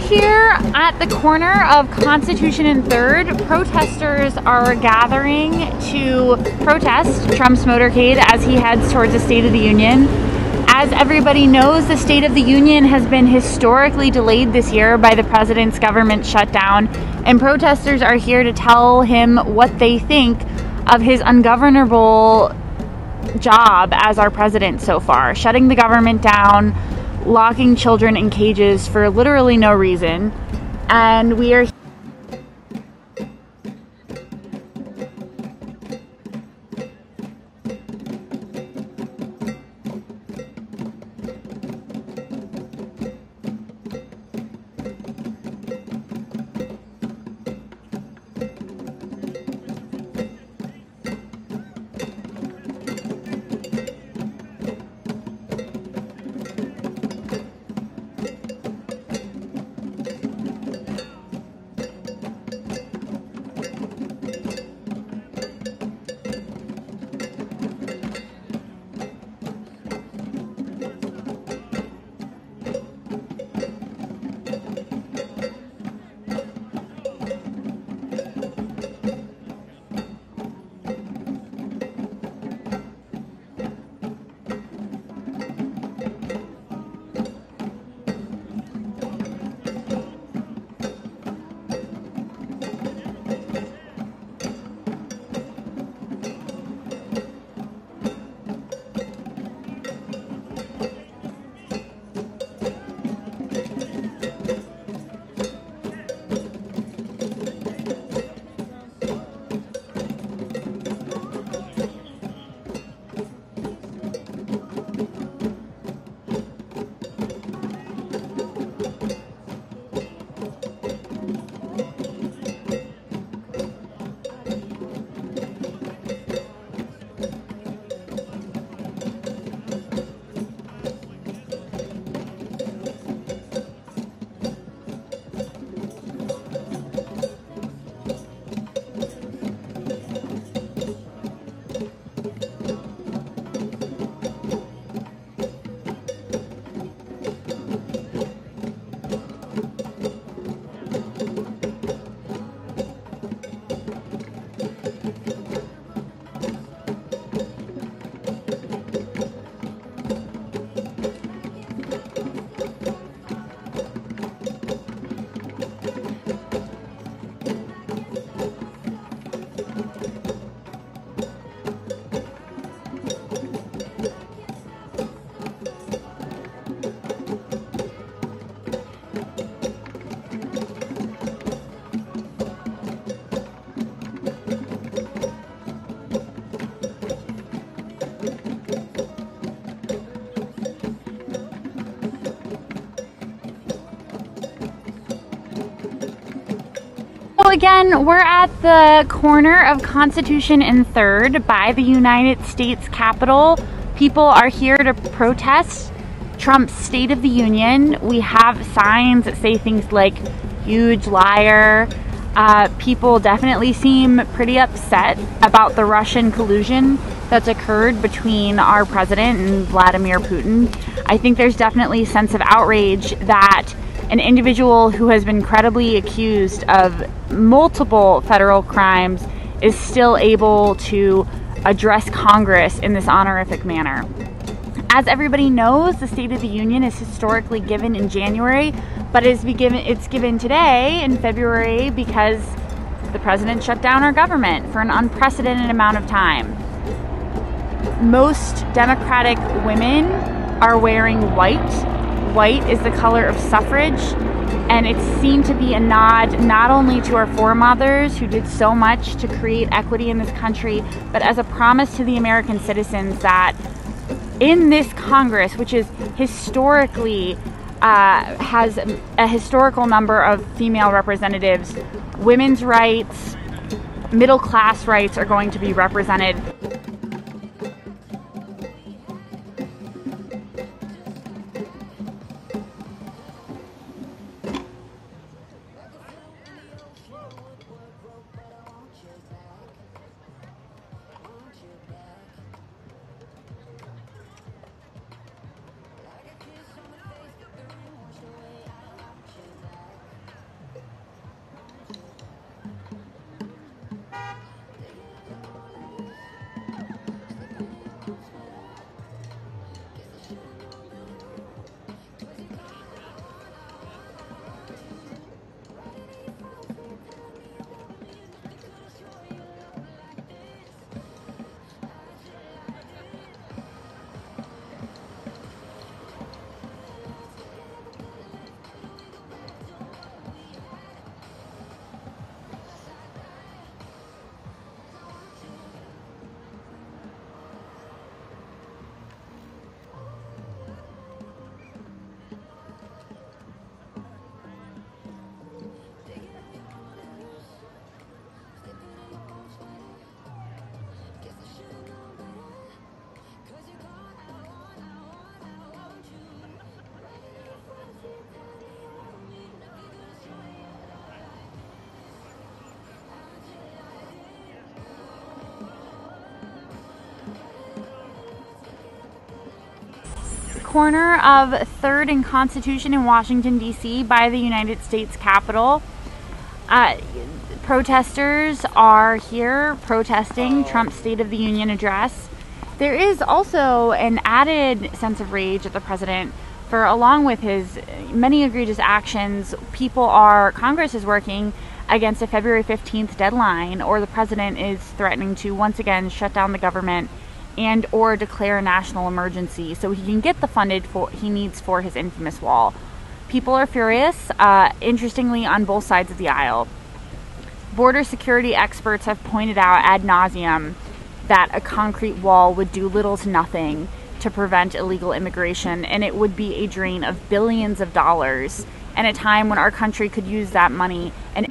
here at the corner of Constitution and 3rd. Protesters are gathering to protest Trump's motorcade as he heads towards the State of the Union. As everybody knows, the State of the Union has been historically delayed this year by the president's government shutdown, and protesters are here to tell him what they think of his ungovernable job as our president so far, shutting the government down, locking children in cages for literally no reason. And we are again, we're at the corner of Constitution and 3rd by the United States Capitol. People are here to protest Trump's State of the Union. We have signs that say things like "huge liar." People definitely seem pretty upset about the Russian collusion that's occurred between our president and Vladimir Putin. I think there's definitely a sense of outrage that an individual who has been credibly accused of multiple federal crimes is still able to address Congress in this honorific manner. As everybody knows, the State of the Union is historically given in January, but it's given today in February because the president shut down our government for an unprecedented amount of time. Most Democratic women are wearing white. White is the color of suffrage, and it seemed to be a nod not only to our foremothers who did so much to create equity in this country, but as a promise to the American citizens that in this Congress, which is historically has a historical number of female representatives, women's rights, middle class rights are going to be represented. corner of 3rd and Constitution in Washington, D.C. by the United States Capitol. Protesters are here protesting Trump's State of the Union address. There is also an added sense of rage at the president for, along with his many egregious actions, Congress is working against a February 15th deadline, or the president is threatening to once again shut down the government and or declare a national emergency so he can get the funding he needs for his infamous wall. People are furious, interestingly, on both sides of the aisle. Border security experts have pointed out ad nauseum that a concrete wall would do little to nothing to prevent illegal immigration, and it would be a drain of billions of dollars at a time when our country could use that money and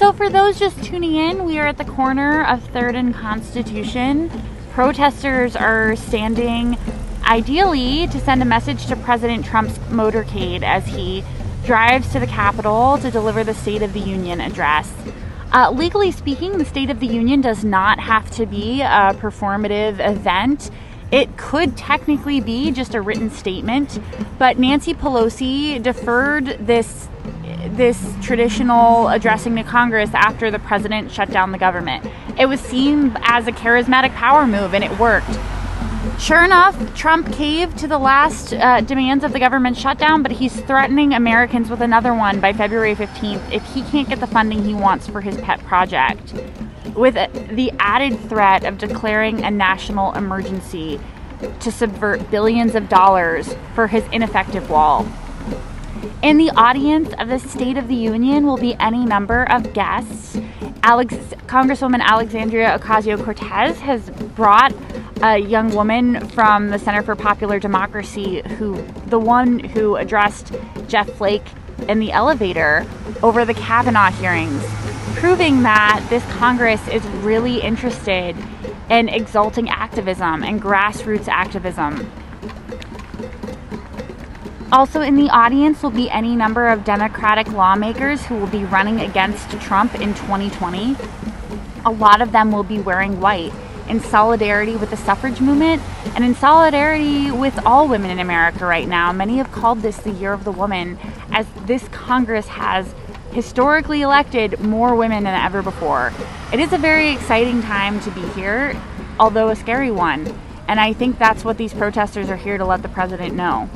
So for those just tuning in, we are at the corner of 3rd and Constitution. Protesters are standing ideally to send a message to President Trump's motorcade as he drives to the Capitol to deliver the State of the Union address. Legally speaking, the State of the Union does not have to be a performative event. It could technically be just a written statement, but Nancy Pelosi deferred this traditional addressing to Congress after the president shut down the government. It was seen as a charismatic power move, and it worked. Sure enough, Trump caved to the last demands of the government shutdown, but he's threatening Americans with another one by February 15th if he can't get the funding he wants for his pet project, with the added threat of declaring a national emergency to subvert billions of dollars for his ineffective wall. In the audience of the State of the Union will be any number of guests, Congresswoman Alexandria Ocasio-Cortez has brought a young woman from the Center for Popular Democracy, the one who addressed Jeff Flake in the elevator over the Kavanaugh hearings, proving that this Congress is really interested in exalting activism and grassroots activism. Also in the audience will be any number of Democratic lawmakers who will be running against Trump in 2020. A lot of them will be wearing white in solidarity with the suffrage movement and in solidarity with all women in America right now. Many have called this the Year of the Woman, as this Congress has historically elected more women than ever before. It is a very exciting time to be here, although a scary one. And I think that's what these protesters are here to let the president know.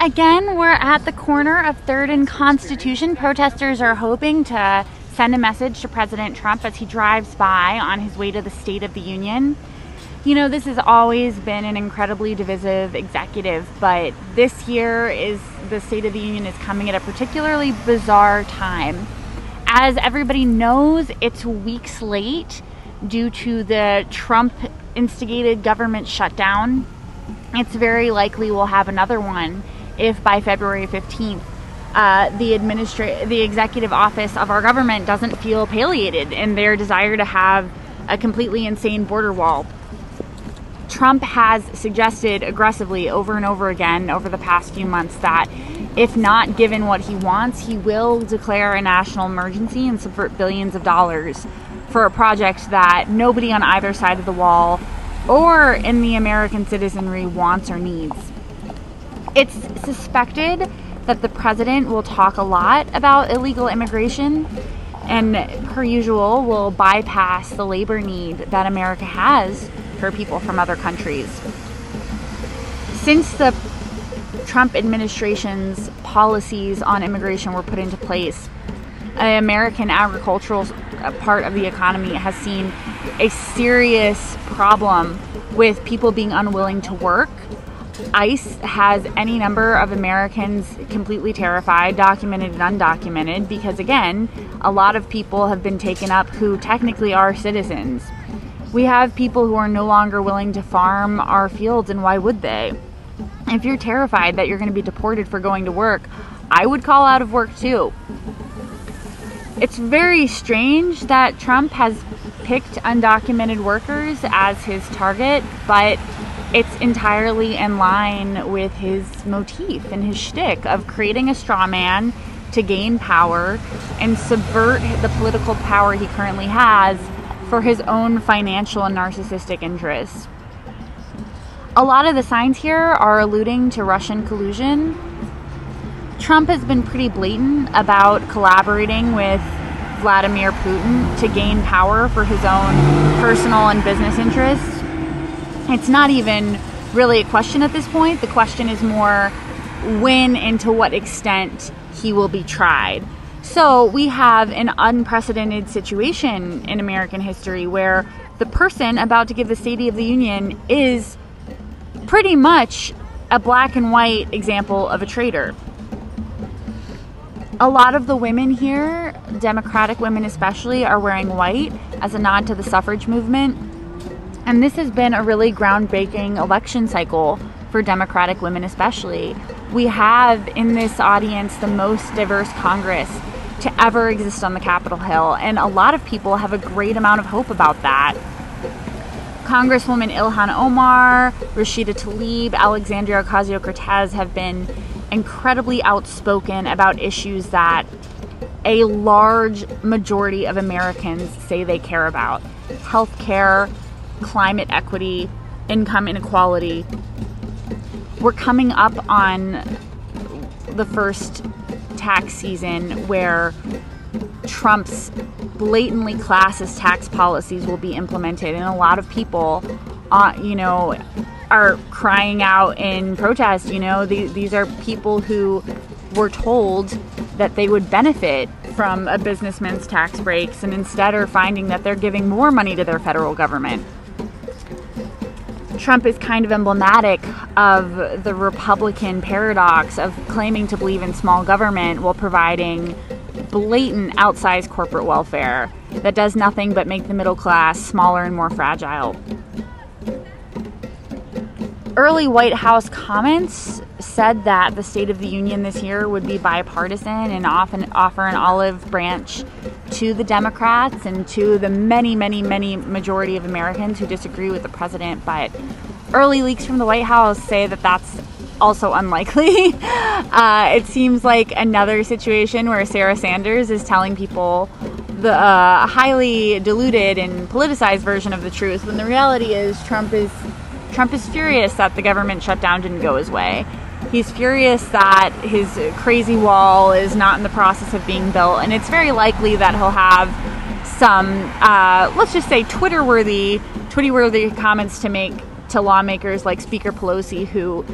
Again, we're at the corner of 3rd and Constitution. Protesters are hoping to send a message to President Trump as he drives by on his way to the State of the Union. You know, this has always been an incredibly divisive executive, but this year the State of the Union is coming at a particularly bizarre time. As everybody knows, it's weeks late due to the Trump-instigated government shutdown. It's very likely we'll have another one if by February 15th the executive office of our government doesn't feel palliated in their desire to have a completely insane border wall. Trump has suggested aggressively over and over again over the past few months that if not given what he wants, he will declare a national emergency and subvert billions of dollars for a project that nobody on either side of the wall or in the American citizenry wants or needs. It's suspected that the president will talk a lot about illegal immigration and, per usual, will bypass the labor need that America has for people from other countries. Since the Trump administration's policies on immigration were put into place, the American agricultural part of the economy has seen a serious problem with people being unwilling to work. ICE has any number of Americans completely terrified, documented and undocumented, because again, a lot of people have been taken up who technically are citizens. We have people who are no longer willing to farm our fields, and why would they? If you're terrified that you're going to be deported for going to work, I would call out of work too. It's very strange that Trump has picked undocumented workers as his target, but it's entirely in line with his motif and his shtick of creating a straw man to gain power and subvert the political power he currently has for his own financial and narcissistic interests. A lot of the signs here are alluding to Russian collusion. Trump has been pretty blatant about collaborating with Vladimir Putin to gain power for his own personal and business interests. It's not even really a question at this point. The question is more when and to what extent he will be tried. So we have an unprecedented situation in American history where the person about to give the State of the Union is pretty much a black and white example of a traitor. A lot of the women here, Democratic women especially, are wearing white as a nod to the suffrage movement. And this has been a really groundbreaking election cycle for Democratic women especially. We have in this audience the most diverse Congress to ever exist on the Capitol Hill, and a lot of people have a great amount of hope about that. Congresswoman Ilhan Omar, Rashida Tlaib, Alexandria Ocasio-Cortez have been incredibly outspoken about issues that a large majority of Americans say they care about. Healthcare, climate equity, income inequality. We're coming up on the first tax season where Trump's blatantly classist tax policies will be implemented, and a lot of people are crying out in protest. These are people who were told that they would benefit from a businessman's tax breaks and instead are finding that they're giving more money to their federal government. Trump is kind of emblematic of the Republican paradox of claiming to believe in small government while providing blatant outsized corporate welfare that does nothing but make the middle class smaller and more fragile. Early White House comments said that the State of the Union this year would be bipartisan and often offer an olive branch to the Democrats and to the many majority of Americans who disagree with the president. But early leaks from the White House say that that's also unlikely. It seems like another situation where Sarah Sanders is telling people the highly diluted and politicized version of the truth, when the reality is Trump is furious that the government shutdown didn't go his way. He's furious that his crazy wall is not in the process of being built, and it's very likely that he'll have some, let's just say, Twitter-worthy comments to make to lawmakers like Speaker Pelosi, who,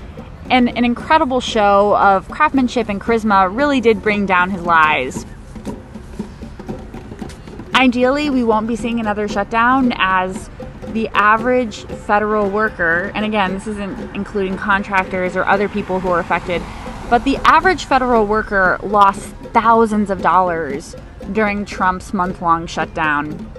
in an incredible show of craftsmanship and charisma, really did bring down his lies. Ideally, we won't be seeing another shutdown, as the average federal worker, and again, this isn't including contractors or other people who are affected, but the average federal worker lost thousands of dollars during Trump's month-long shutdown.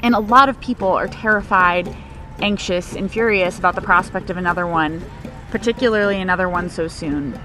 And a lot of people are terrified, anxious, and furious about the prospect of another one, particularly another one so soon.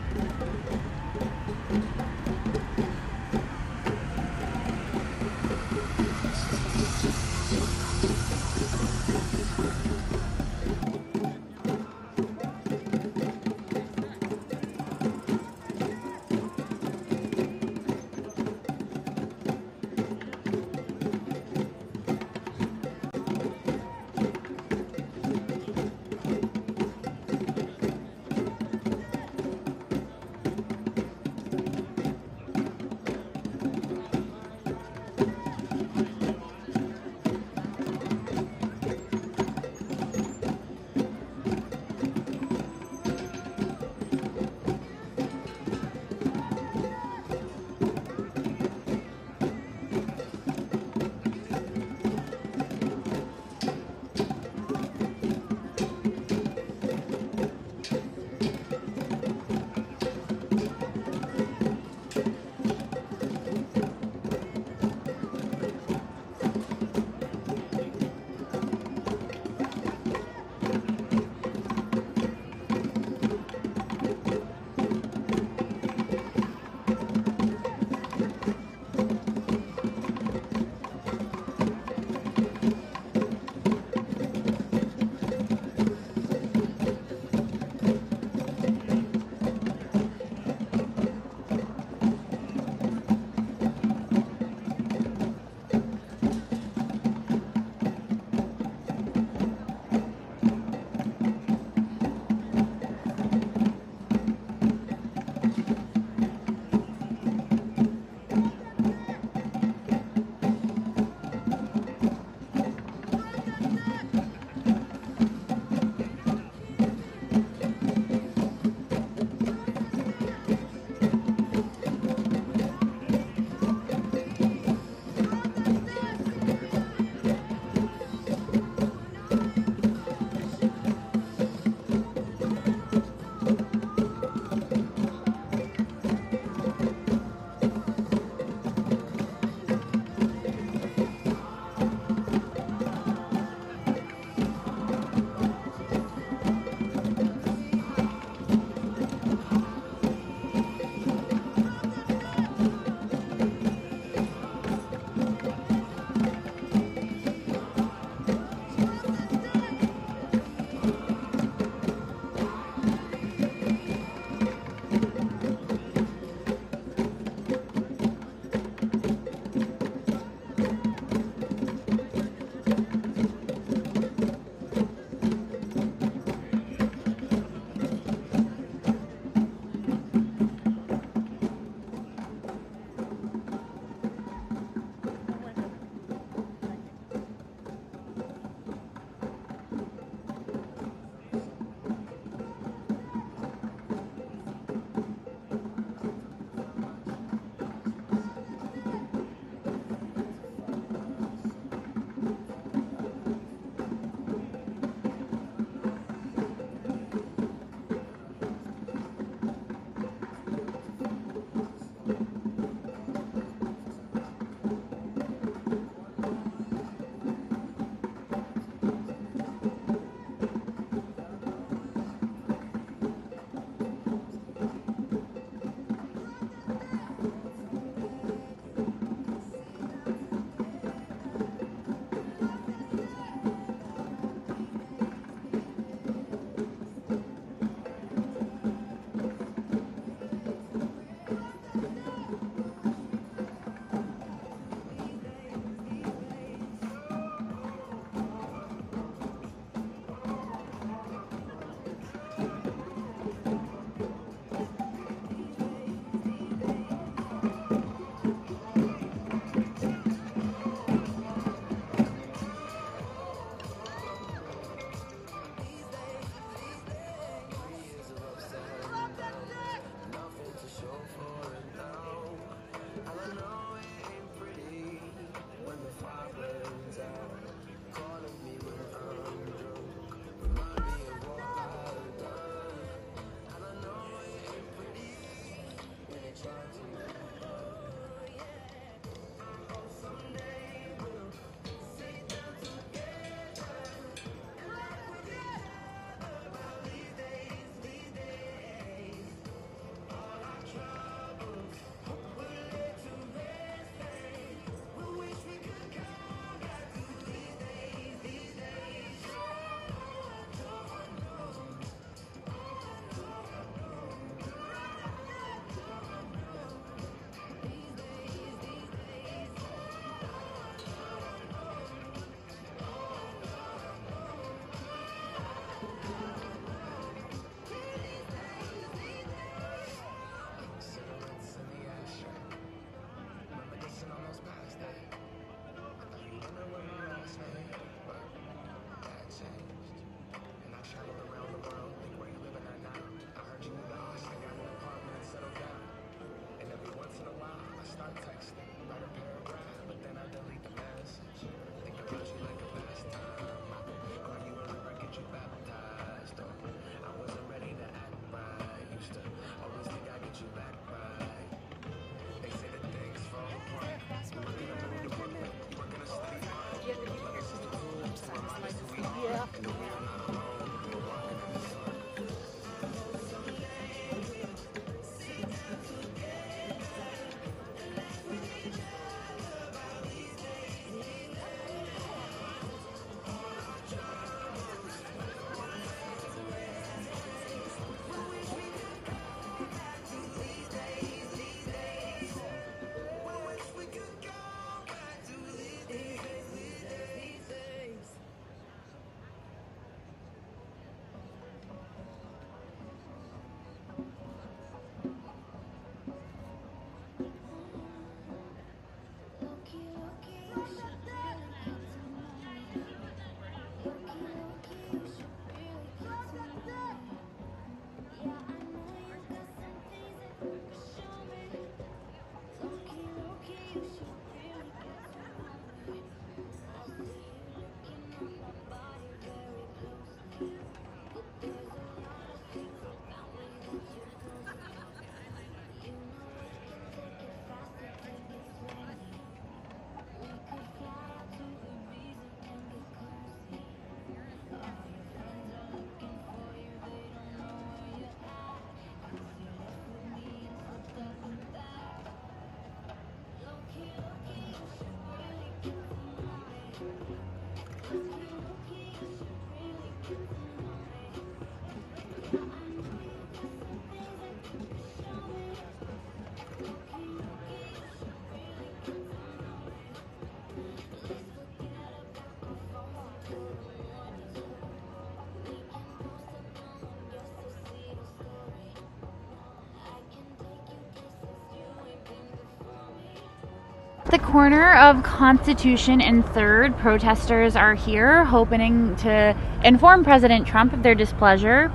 the corner of Constitution and 3rd, protesters are here hoping to inform President Trump of their displeasure.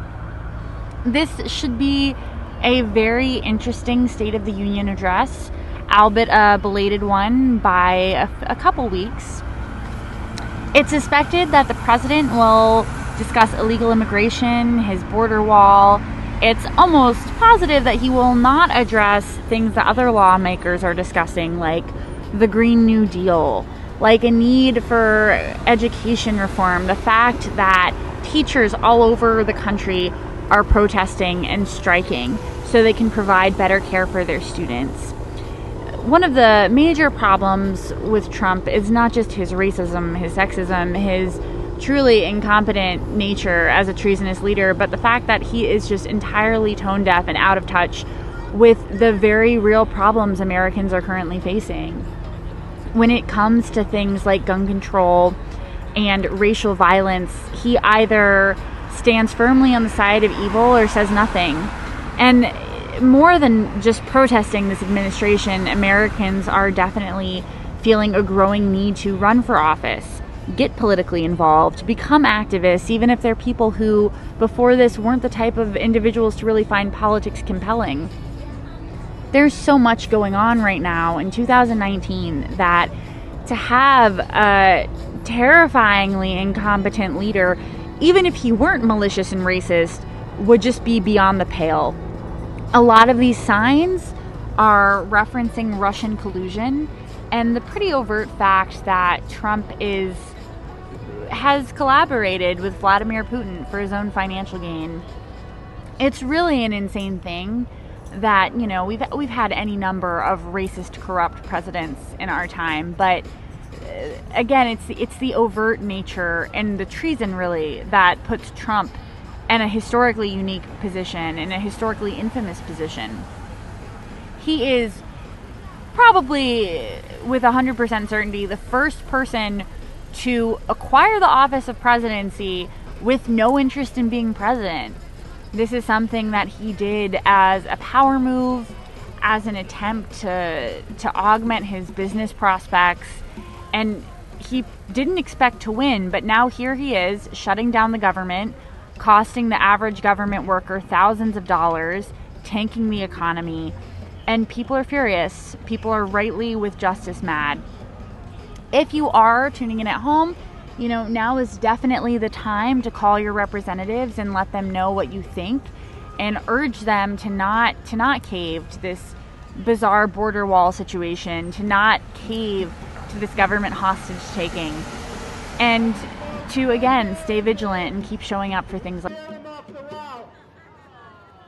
This should be a very interesting State of the Union address, albeit a belated one by a couple weeks. It's suspected that the president will discuss illegal immigration, his border wall. It's almost positive that he will not address things that other lawmakers are discussing, like the Green New Deal, like a need for education reform, the fact that teachers all over the country are protesting and striking so they can provide better care for their students. One of the major problems with Trump is not just his racism, his sexism, his truly incompetent nature as a treasonous leader, but the fact that he is just entirely tone deaf and out of touch with the very real problems Americans are currently facing. When it comes to things like gun control and racial violence, he either stands firmly on the side of evil or says nothing. And more than just protesting this administration, Americans are definitely feeling a growing need to run for office, get politically involved, become activists, even if they're people who before this weren't the type of individuals to really find politics compelling. There's so much going on right now in 2019 that to have a terrifyingly incompetent leader, even if he weren't malicious and racist, would just be beyond the pale. A lot of these signs are referencing Russian collusion and the pretty overt fact that Trump has collaborated with Vladimir Putin for his own financial gain. It's really an insane thing that, you know, we've had any number of racist, corrupt presidents in our time, but again, it's the overt nature and the treason really that puts Trump in a historically unique position, in a historically infamous position. He is probably, with 100% certainty, the first person to acquire the office of presidency with no interest in being president. This is something that he did as a power move, as an attempt to augment his business prospects, and he didn't expect to win, but now here he is shutting down the government, costing the average government worker thousands of dollars, tanking the economy, and people are furious. People are rightly with justice mad. If you are tuning in at home, you know, now is definitely the time to call your representatives and let them know what you think and urge them to not cave to this bizarre border wall situation, to not cave to this government hostage taking, and to again stay vigilant and keep showing up for things like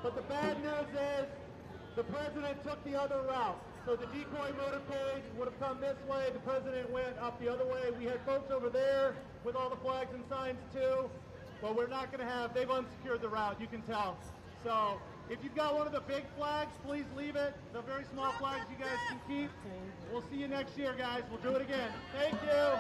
But the bad news is the president took the other route. So the decoy motorcade would have come this way. The president went up the other way. We had folks over there with all the flags and signs too. But we're not going to have, they've unsecured the route, you can tell. So if you've got one of the big flags, please leave it. The very small flags you guys can keep. We'll see you next year, guys. We'll do it again. Thank you.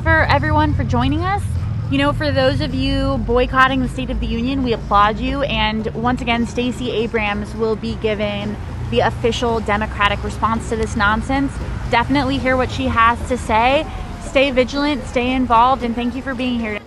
For everyone for joining us. You know, for those of you boycotting the State of the Union, we applaud you. And once again, Stacey Abrams will be given the official Democratic response to this nonsense. Definitely hear what she has to say. Stay vigilant, stay involved, and thank you for being here.